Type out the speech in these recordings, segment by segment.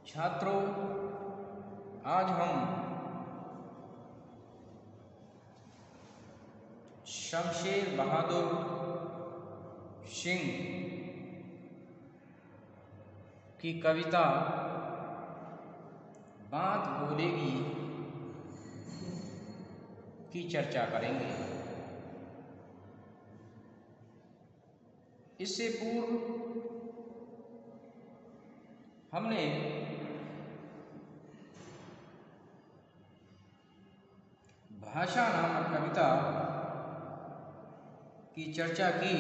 छात्रों, आज हम शमशेर बहादुर सिंह की कविता बात बोलेगी की चर्चा करेंगे। इससे पूर्व हमने भाषा नामक कविता की चर्चा की,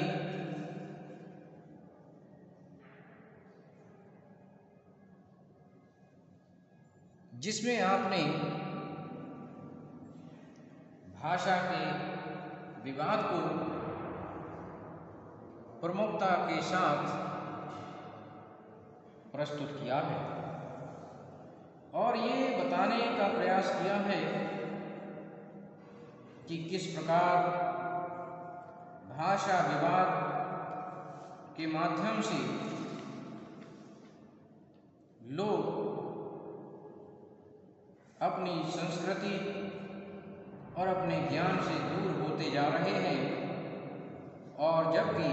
जिसमें आपने भाषा के विवाद को प्रमुखता के साथ प्रस्तुत किया है और ये बताने का प्रयास किया है कि किस प्रकार भाषा विवाद के माध्यम से लोग अपनी संस्कृति और अपने ज्ञान से दूर होते जा रहे हैं, और जबकि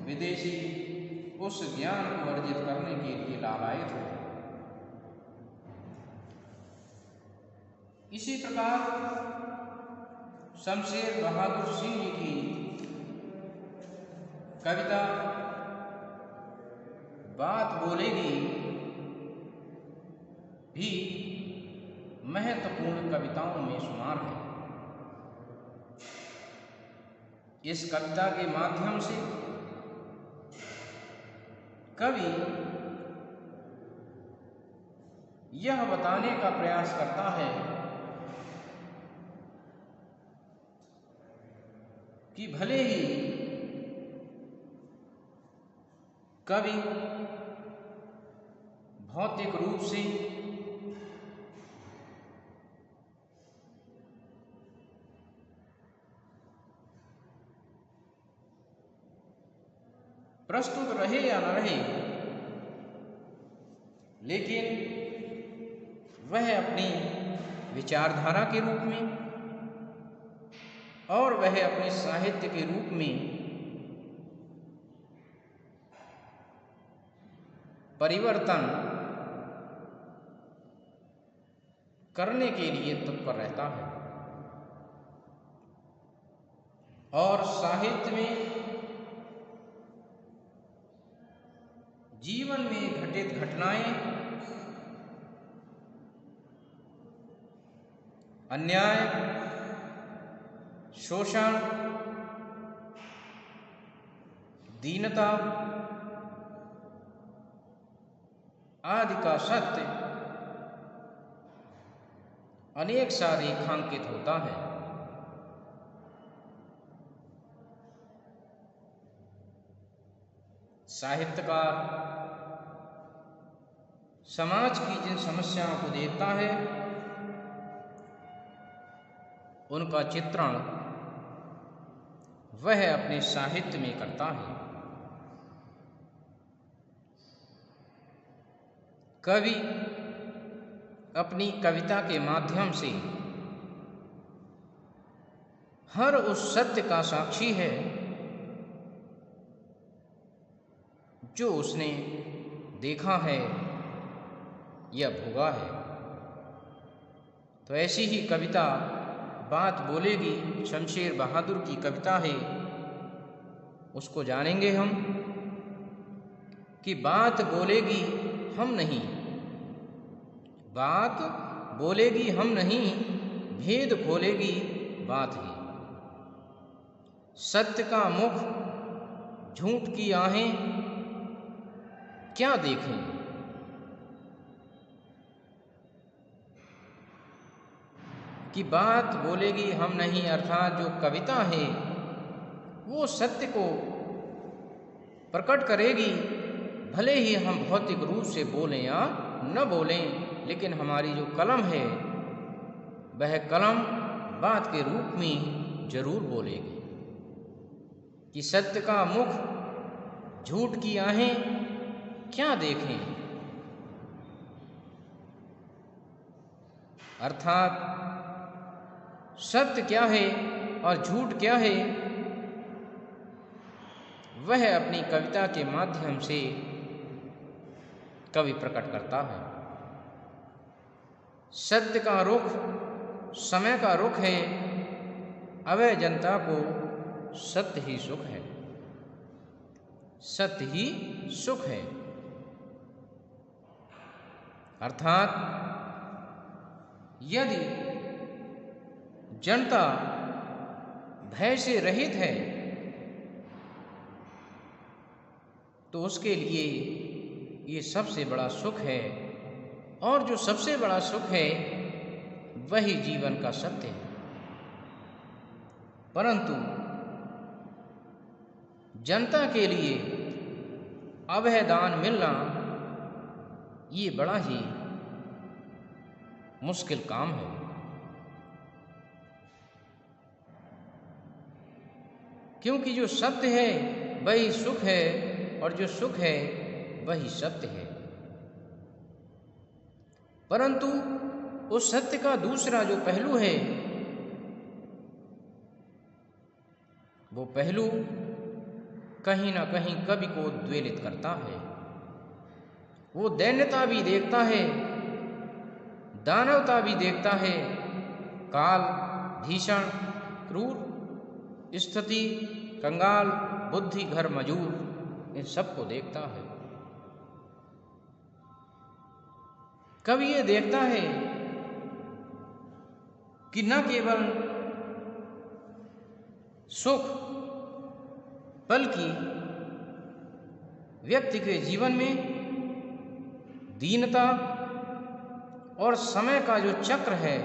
विदेशी उस ज्ञान को अर्जित करने के लिए लालायित है। इसी प्रकार शमशेर बहादुर सिंह जी की कविता बात बोलेगी भी महत्वपूर्ण कविताओं में शुमार है। इस कविता के माध्यम से कवि यह बताने का प्रयास करता है कि भले ही कवि भौतिक रूप से प्रस्तुत रहे या न रहे, लेकिन वह अपनी विचारधारा के रूप में और वह अपने साहित्य के रूप में परिवर्तन करने के लिए तत्पर रहता है। और साहित्य में जीवन में घटित घटनाएं, अन्याय, शोषण, दीनता आदि का सत्य अनेक सा रेखांकित होता है। साहित्यकार समाज की जिन समस्याओं को देखता है, उनका चित्रण वह अपने साहित्य में करता है। कवि अपनी कविता के माध्यम से हर उस सत्य का साक्षी है जो उसने देखा है या भोगा है। तो ऐसी ही कविता बात बोलेगी शमशेर बहादुर की कविता है। उसको जानेंगे हम कि बात बोलेगी हम नहीं, बात बोलेगी हम नहीं, भेद खोलेगी बात ही। सत्य का मुख, झूठ की आहें क्या देखें। कि बात बोलेगी हम नहीं, अर्थात जो कविता है वो सत्य को प्रकट करेगी। भले ही हम भौतिक रूप से बोलें या न बोलें, लेकिन हमारी जो कलम है वह कलम बात के रूप में जरूर बोलेगी। कि सत्य का मुख, झूठ की आहें क्या देखें। अर्थात सत्य क्या है और झूठ क्या है, वह अपनी कविता के माध्यम से कवि प्रकट करता है। सत्य का रुख समय का रुख है, अवै जनता को सत्य ही सुख है, सत्य ही सुख है। अर्थात यदि जनता भय से रहित है तो उसके लिए ये सबसे बड़ा सुख है, और जो सबसे बड़ा सुख है वही जीवन का सत्य है। परंतु जनता के लिए अभय दान मिलना ये बड़ा ही मुश्किल काम है, क्योंकि जो सत्य है वही सुख है और जो सुख है वही सत्य है। परंतु उस सत्य का दूसरा जो पहलू है, वो पहलू कहीं ना कहीं कवि को उद्वेलित करता है। वो दैन्यता भी देखता है, दानवता भी देखता है, काल, भीषण, क्रूर स्थिति, कंगाल, बुद्धि, घर मजूर, इन सबको देखता है। कवि ये देखता है कि न केवल सुख बल्कि व्यक्ति के जीवन में दीनता और समय का जो चक्र है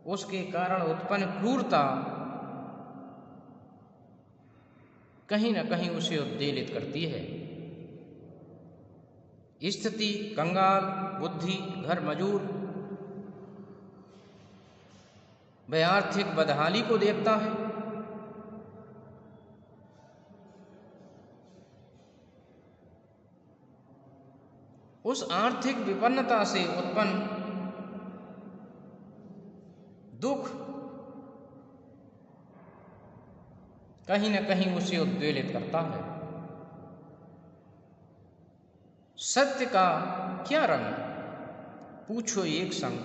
उसके कारण उत्पन्न क्रूरता कहीं न कहीं उसे उद्वेलित करती है। स्थिति, कंगाल, बुद्धि, घर मजूर, वह आर्थिक बदहाली को देखता है। उस आर्थिक विपन्नता से उत्पन्न दुख कहीं न कहीं उसे उद्वेलित करता है। सत्य का क्या रंग पूछो एक संग,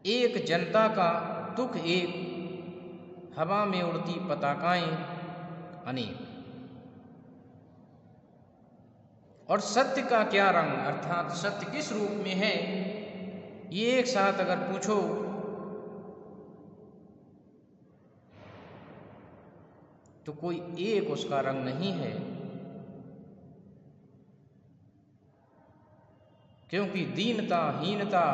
एक जनता का दुख एक, हवा में उड़ती पताकाएं अनेक। और सत्य का क्या रंग अर्थात सत्य किस रूप में है, ये एक साथ अगर पूछो तो कोई एक उसका रंग नहीं है, क्योंकि दीनता, हीनता,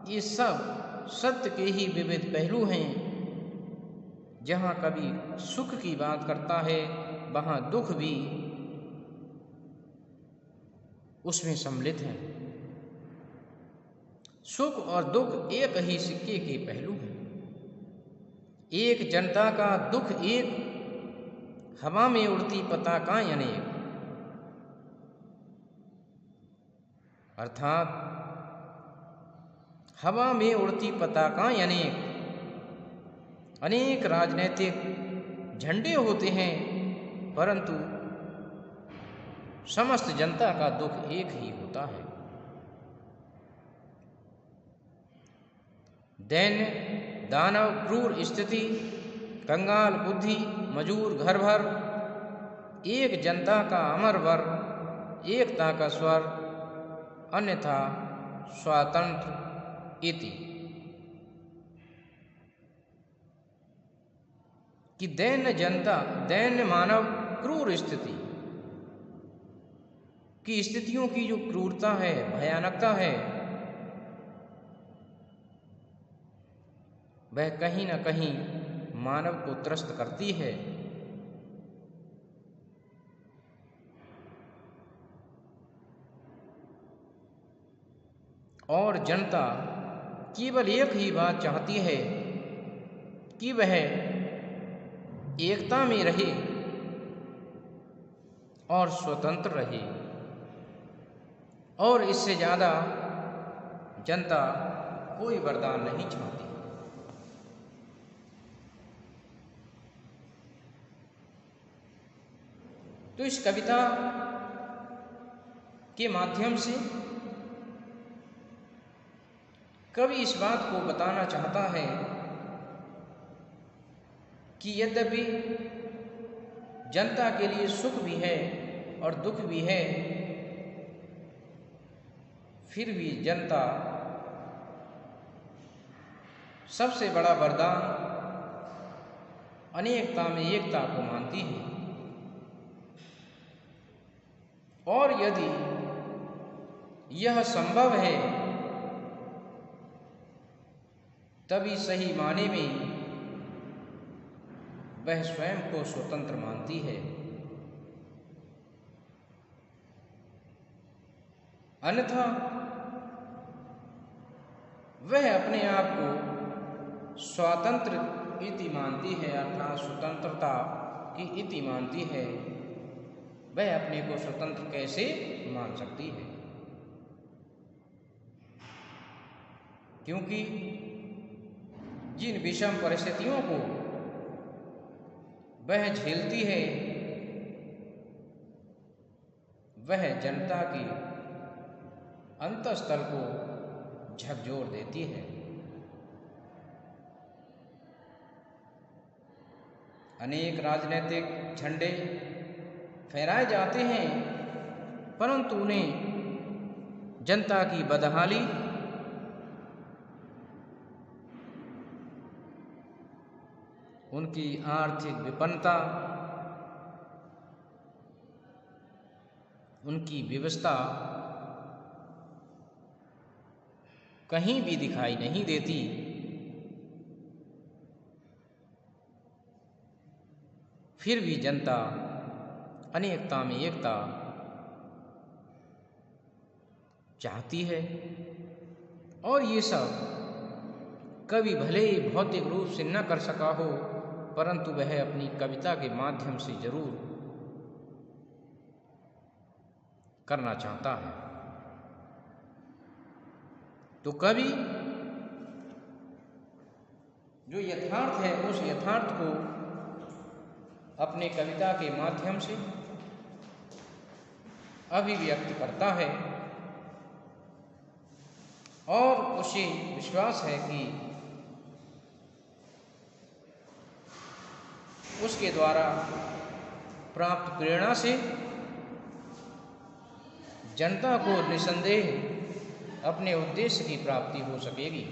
ये सब सत्य के ही विविध पहलू हैं। जहाँ कभी सुख की बात करता है वहाँ दुख भी उसमें सम्मिलित हैं। सुख और दुख एक ही सिक्के के पहलू हैं। एक जनता का दुख एक, हवा में उड़ती पताकाएं अनेक। अर्थात हवा में उड़ती पताकाएं अनेक, अनेक राजनीतिक झंडे होते हैं, परंतु समस्त जनता का दुख एक ही होता है। दैन्य, दानव, क्रूर स्थिति, कंगाल, बुद्धि, मजूर, घर भर, एक जनता का अमर वर, एकता का स्वर, अन्यथा स्वातंत्र इति। कि दैन्य जनता, दैन्य मानव, क्रूर स्थिति की स्थितियों की जो क्रूरता है, भयानकता है, वह कहीं न कहीं मानव को त्रस्त करती है। और जनता केवल एक ही बात चाहती है कि वह एकता में रहे और स्वतंत्र रहे, और इससे ज़्यादा जनता कोई वरदान नहीं चाहती। तो इस कविता के माध्यम से कवि इस बात को बताना चाहता है कि यद्यपि जनता के लिए सुख भी है और दुख भी है, फिर भी जनता सबसे बड़ा वरदान अनेकता में एकता को मानती है। और यदि यह संभव है तभी सही माने में वह स्वयं को स्वतंत्र मानती है, अन्यथा वह अपने आप को स्वतंत्र इति मानती है, अर्थात स्वतंत्रता की इति मानती है। वह अपने को स्वतंत्र कैसे मान सकती है? क्योंकि जिन विषम परिस्थितियों को वह झेलती है वह जनता की अंतःस्थल को झकझोर देती है। अनेक राजनीतिक झंडे फहराए जाते हैं, परंतु उन्हें जनता की बदहाली, उनकी आर्थिक विपन्नता, उनकी व्यवस्था कहीं भी दिखाई नहीं देती। फिर भी जनता अनेकता में एकता चाहती है। और ये सब कवि भले ही भौतिक रूप से न कर सका हो, परंतु वह अपनी कविता के माध्यम से जरूर करना चाहता है। तो कवि जो यथार्थ है उस यथार्थ को अपने कविता के माध्यम से अभिव्यक्त करता है और उसे विश्वास है कि उसके द्वारा प्राप्त प्रेरणा से जनता को निसंदेह अपने उद्देश्य की प्राप्ति हो सकेगी।